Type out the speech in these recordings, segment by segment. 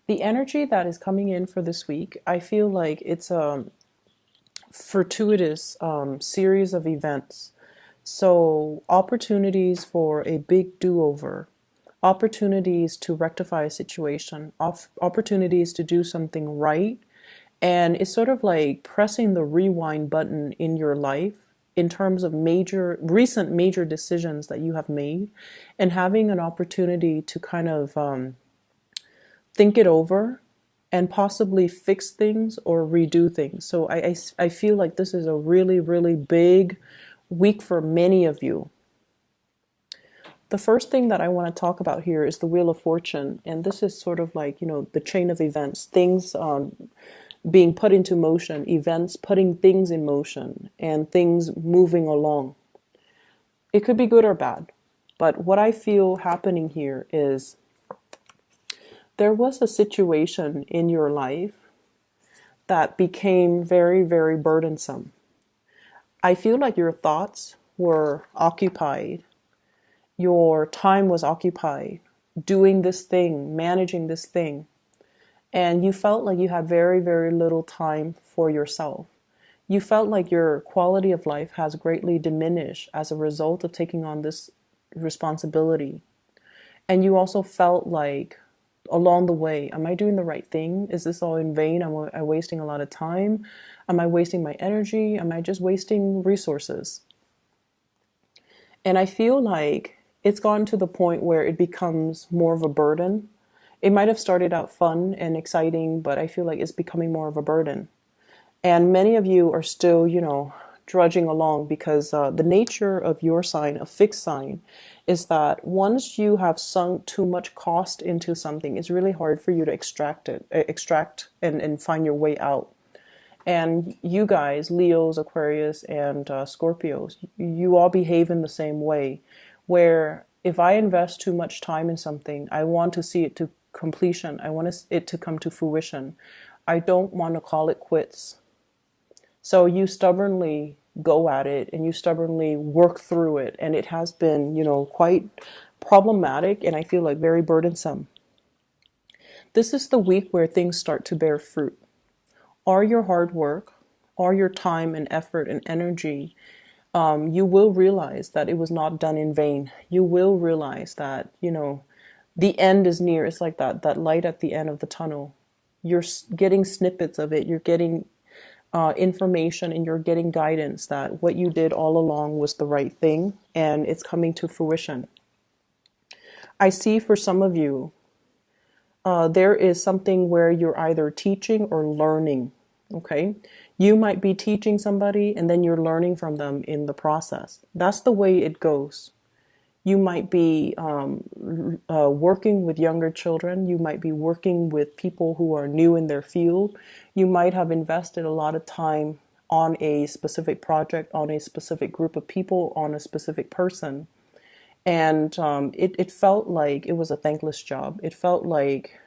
The energy that is coming in for this week, I feel like it's a fortuitous series of events. So, opportunities for a big do over, opportunities to rectify a situation, opportunities to do something right. And it's sort of like pressing the rewind button in your life in terms of recent major decisions that you have made, and having an opportunity to kind of think it over and possibly fix things or redo things. So I feel like this is a really, really big week for many of you. The first thing that I want to talk about here is the Wheel of Fortune. And this is sort of like, the chain of events, things being put into motion, events putting things in motion, and things moving along. It could be good or bad. But what I feel happening here is there was a situation in your life that became very, very burdensome. I feel like your thoughts were occupied, your time was occupied doing this thing, managing this thing, and you felt like you had very, very little time for yourself. You felt like your quality of life has greatly diminished as a result of taking on this responsibility. And you also felt like along the way, am I doing the right thing? Is this all in vain? Am I wasting a lot of time? Am I wasting my energy? Am I just wasting resources? And I feel like it's gotten to the point where it becomes more of a burden. It might have started out fun and exciting, but I feel like it's becoming more of a burden. And many of you are still, drudging along because the nature of your sign, a fixed sign, is that once you have sunk too much cost into something, it's really hard for you to extract and find your way out. And you guys, Leos, Aquarius, and Scorpios, you all behave in the same way, where if I invest too much time in something, I want to see it to completion. I want it to come to fruition. I don't want to call it quits. So you stubbornly go at it and you stubbornly work through it. And it has been, quite problematic and I feel like very burdensome. This is the week where things start to bear fruit. All your hard work, all your time and effort and energy, you will realize that it was not done in vain. You will realize that, the end is near. It's like that light at the end of the tunnel. You're getting snippets of it. You're getting information and you're getting guidance that what you did all along was the right thing and it's coming to fruition. I see for some of you, there is something where you're either teaching or learning. Okay. You might be teaching somebody and then you're learning from them in the process. That's the way it goes. You might be working with younger children. You might be working with people who are new in their field. You might have invested a lot of time on a specific project, on a specific group of people, on a specific person. And it felt like it was a thankless job. It felt like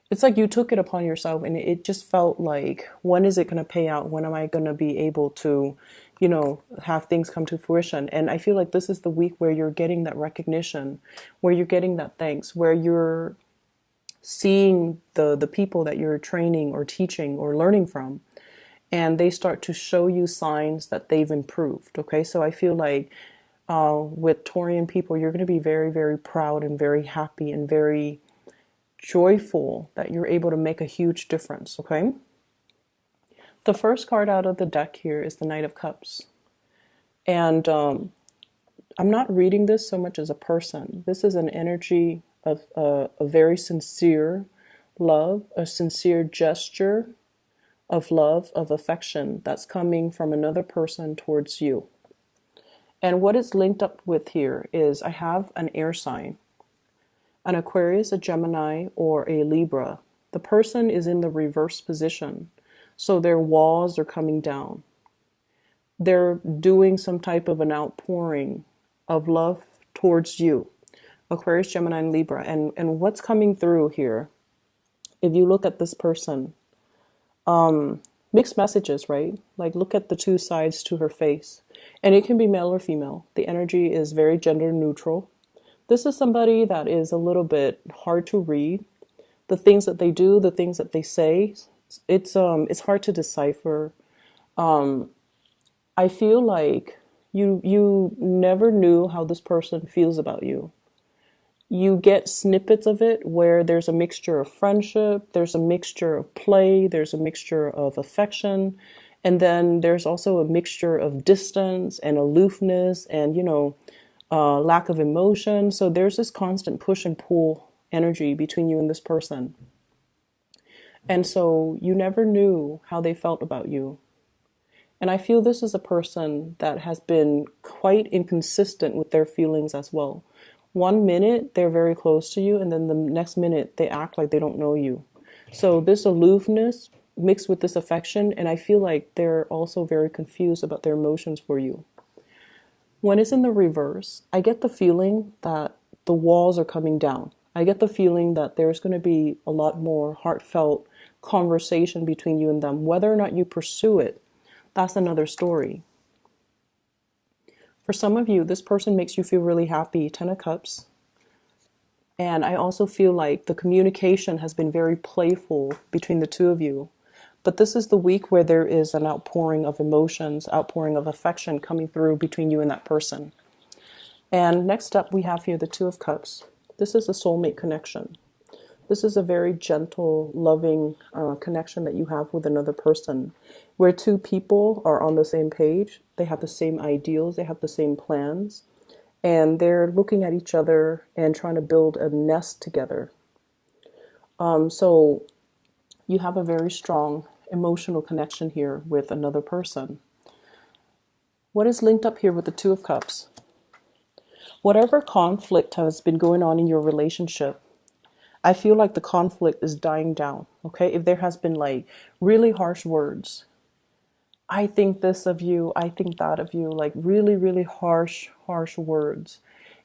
it's like you took it upon yourself and it just felt like, when is it going to pay out? When am I going to be able to, have things come to fruition? And I feel like this is the week where you're getting that recognition, where you're getting that thanks, where you're seeing the people that you're training or teaching or learning from, and they start to show you signs that they've improved. Okay, so I feel like with Taurian people, you're going to be very, very proud and very happy and very joyful that you're able to make a huge difference. Okay. The first card out of the deck here is the Knight of Cups. And I'm not reading this so much as a person. This is an energy of a very sincere love, a sincere gesture of love, of affection that's coming from another person towards you. And what it's linked up with here is I have an air sign, an Aquarius, a Gemini, or a Libra. The person is in the reverse position. So their walls are coming down. They're doing some type of an outpouring of love towards you. Aquarius, Gemini, and Libra. And what's coming through here, if you look at this person, mixed messages, right? Like look at the two sides to her face. And it can be male or female. The energy is very gender neutral. This is somebody that is a little bit hard to read. the things that they do, the things that they say, it's hard to decipher. I feel like you never knew how this person feels about you. You get snippets of it where there's a mixture of friendship, there's a mixture of play, there's a mixture of affection, and then there's also a mixture of distance and aloofness and, lack of emotion. So there's this constant push and pull energy between you and this person. And so you never knew how they felt about you. And I feel this is a person that has been quite inconsistent with their feelings as well. One minute they're very close to you, and then the next minute they act like they don't know you. So this aloofness mixed with this affection, and I feel like they're also very confused about their emotions for you. When it's in the reverse, I get the feeling that the walls are coming down. I get the feeling that there's going to be a lot more heartfelt conversation between you and them. Whether or not you pursue it, that's another story. For some of you, this person makes you feel really happy, Ten of Cups. And I also feel like the communication has been very playful between the two of you. But this is the week where there is an outpouring of emotions, outpouring of affection coming through between you and that person. And next up, we have here the Two of Cups. This is a soulmate connection. This is a very gentle, loving connection that you have with another person, where two people are on the same page. They have the same ideals, they have the same plans, and they're looking at each other and trying to build a nest together. So you have a very strong emotional connection here with another person. What is linked up here with the Two of Cups? Whatever conflict has been going on in your relationship, I feel like the conflict is dying down, okay? If there has been like really harsh words, I think this of you, I think that of you, like really, really harsh words.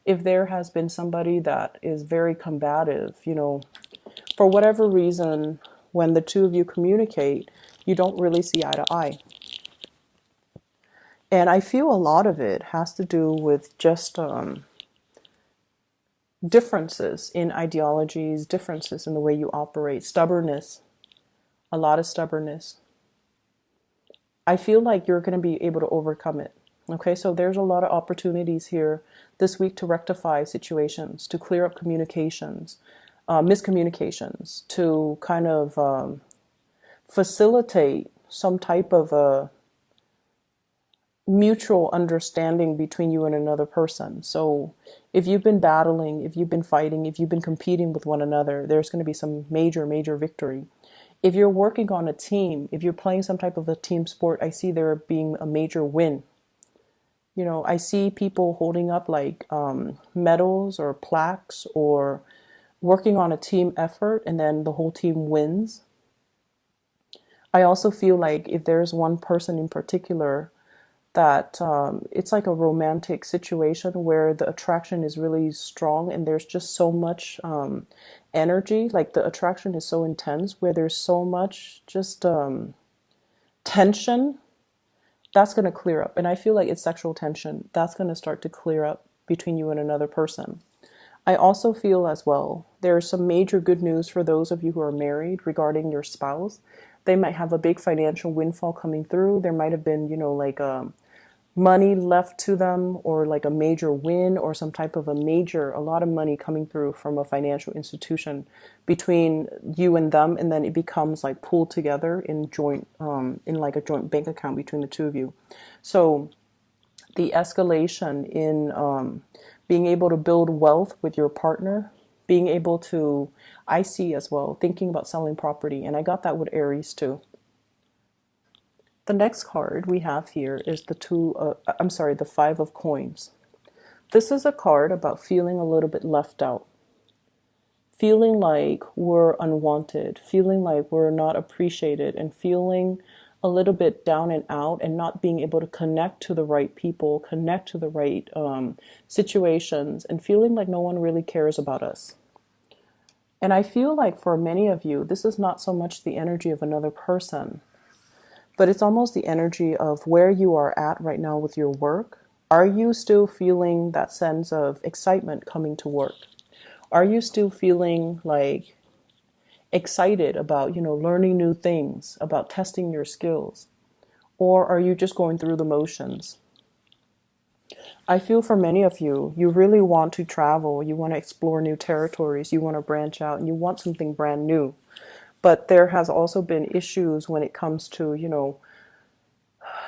If there has been somebody that is very combative, for whatever reason, when the two of you communicate, you don't really see eye to eye. And I feel a lot of it has to do with just differences in ideologies, differences in the way you operate, stubbornness, a lot of stubbornness. I feel like you're going to be able to overcome it. Okay, so there's a lot of opportunities here this week to rectify situations, to clear up communications, miscommunications, to kind of facilitate some type of a mutual understanding between you and another person. So if you've been battling, if you've been fighting, if you've been competing with one another, there's going to be some major victory. If you're working on a team, if you're playing some type of a team sport, I see there being a major win. I see people holding up like medals or plaques or working on a team effort, and then the whole team wins. I also feel like if there's one person in particular that it's like a romantic situation where the attraction is really strong and there's just so much energy, like the attraction is so intense where there's so much just tension, that's going to clear up. And I feel like it's sexual tension. That's going to start to clear up between you and another person. I also feel as well, there's some major good news for those of you who are married regarding your spouse. They might have a big financial windfall coming through. There might have been, like money left to them, or like a major win, or some type of a lot of money coming through from a financial institution between you and them, and then it becomes like pooled together in like a joint bank account between the two of you. So the escalation in being able to build wealth with your partner, being able to, I see as well, thinking about selling property, and I got that with Aries too. The next card we have here is the Five of Coins. This is a card about feeling a little bit left out, feeling like we're unwanted, feeling like we're not appreciated, and feeling a little bit down and out, and not being able to connect to the right people, connect to the right situations, and feeling like no one really cares about us. And I feel like for many of you, this is not so much the energy of another person, but it's almost the energy of where you are at right now with your work. Are you still feeling that sense of excitement coming to work? Are you still feeling like excited about, learning new things, about testing your skills? Or are you just going through the motions? I feel for many of you, you really want to travel, you want to explore new territories, you want to branch out, and you want something brand new. But there has also been issues when it comes to,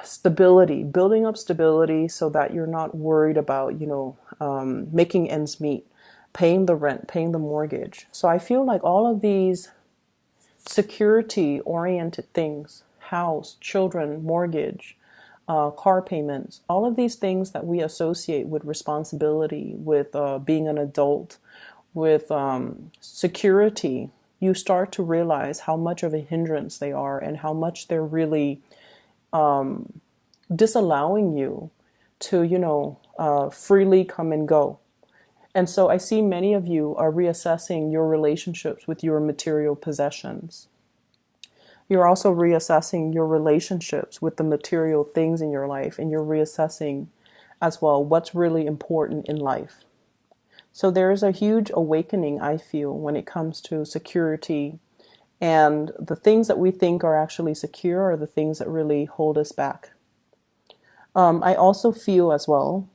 stability, building up stability so that you're not worried about, making ends meet, paying the rent, paying the mortgage. So I feel like all of these security oriented things, house, children, mortgage, car payments, all of these things that we associate with responsibility, with being an adult, with security, you start to realize how much of a hindrance they are and how much they're really disallowing you to, freely come and go. And so I see many of you are reassessing your relationships with your material possessions. You're also reassessing your relationships with the material things in your life, and you're reassessing as well what's really important in life. So there is a huge awakening, I feel, when it comes to security, and the things that we think are actually secure are the things that really hold us back. I also feel as well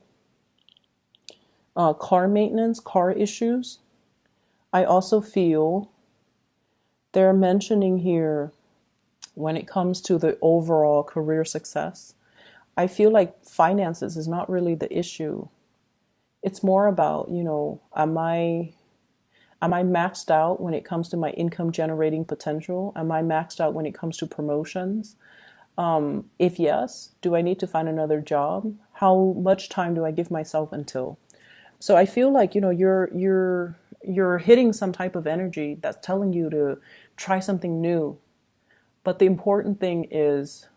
car maintenance, car issues. I also feel they're mentioning here when it comes to the overall career success. I feel like finances is not really the issue. It's more about, am I maxed out when it comes to my income generating potential? Am I maxed out when it comes to promotions? If yes, do I need to find another job? How much time do I give myself until? So I feel like, you're hitting some type of energy that's telling you to try something new. But the important thing is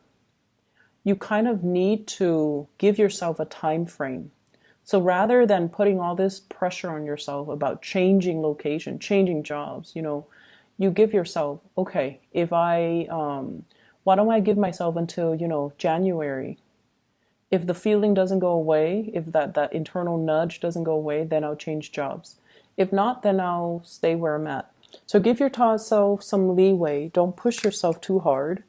you kind of need to give yourself a time frame. So rather than putting all this pressure on yourself about changing location, changing jobs, you give yourself, okay, why don't I give myself until, January? If the feeling doesn't go away, if that internal nudge doesn't go away, then I'll change jobs. If not, then I'll stay where I'm at. So give yourself some leeway. Don't push yourself too hard,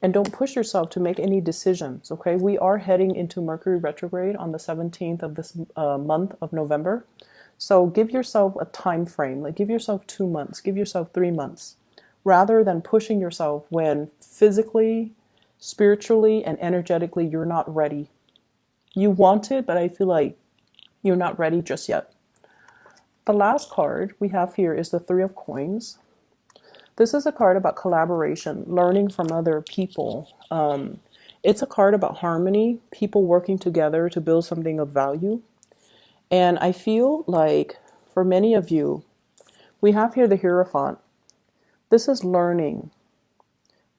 and don't push yourself to make any decisions, okay? We are heading into Mercury retrograde on the 17th of this month of November. So give yourself a time frame, like give yourself 2 months, give yourself 3 months, rather than pushing yourself when physically, spiritually, and energetically you're not ready. You want it, but I feel like you're not ready just yet. The last card we have here is the Three of Coins. This is a card about collaboration, learning from other people. It's a card about harmony, people working together to build something of value. And I feel like for many of you, we have here the Hierophant. This is learning,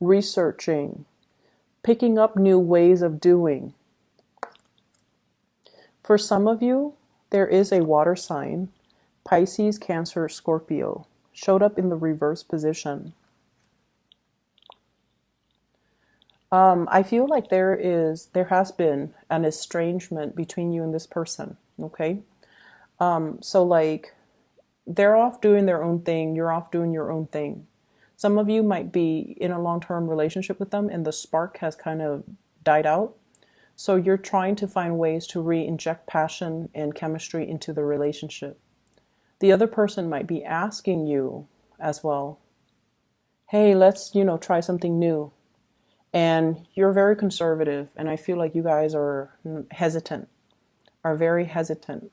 researching, picking up new ways of doing. For some of you, there is a water sign, Pisces, Cancer, Scorpio, showed up in the reverse position. I feel like there has been an estrangement between you and this person, okay? So like they're off doing their own thing, you're off doing your own thing. Some of you might be in a long-term relationship with them and the spark has kind of died out. So you're trying to find ways to re-inject passion and chemistry into the relationship. The other person might be asking you as well, hey, let's, try something new. And you're very conservative, and I feel like you guys are very hesitant.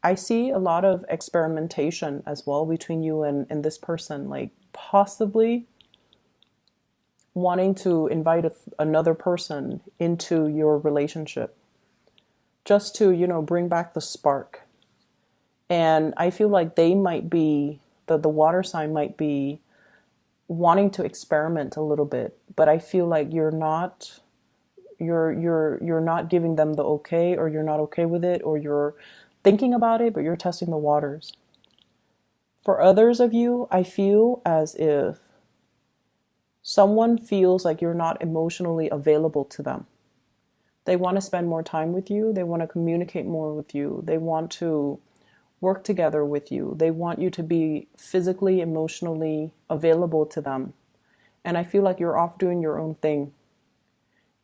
I see a lot of experimentation as well between you and this person, like possibly wanting to invite another person into your relationship just to, bring back the spark. And I feel like they might be, the water sign might be wanting to experiment a little bit, but I feel like you're not giving them the okay, or you're not okay with it, or you're thinking about it, but you're testing the waters. For others of you, I feel as if someone feels like you're not emotionally available to them. They want to spend more time with you. They want to communicate more with you. They want to work together with you. They want you to be physically, emotionally available to them. And I feel like you're off doing your own thing.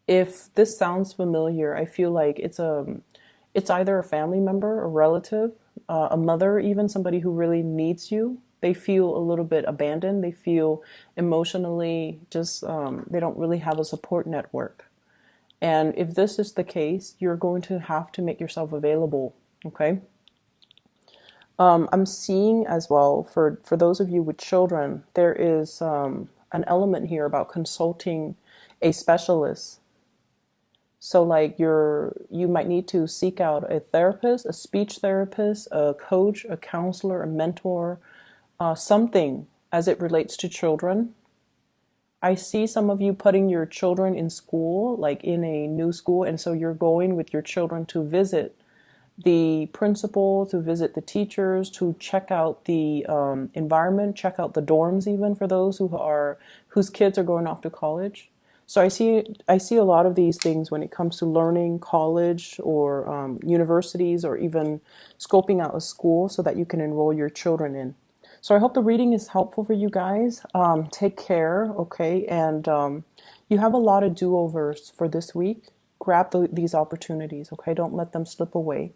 If this sounds familiar, I feel like it's either a family member, a relative, a mother, even somebody who really needs you. They feel a little bit abandoned. They feel emotionally just they don't really have a support network. And if this is the case, you're going to have to make yourself available. Okay. I'm seeing as well for those of you with children, there is an element here about consulting a specialist. So like you might need to seek out a therapist, a speech therapist, a coach, a counselor, a mentor, something as it relates to children. I see some of you putting your children in school, like in a new school, and so you're going with your children to visit the principal, to visit the teachers, to check out the environment, check out the dorms, even for those whose kids are going off to college. So I see a lot of these things when it comes to learning, college, or universities, or even scoping out a school so that you can enroll your children in. So I hope the reading is helpful for you guys. Take care, okay? And you have a lot of do-overs for this week. Grab these opportunities, okay? Don't let them slip away.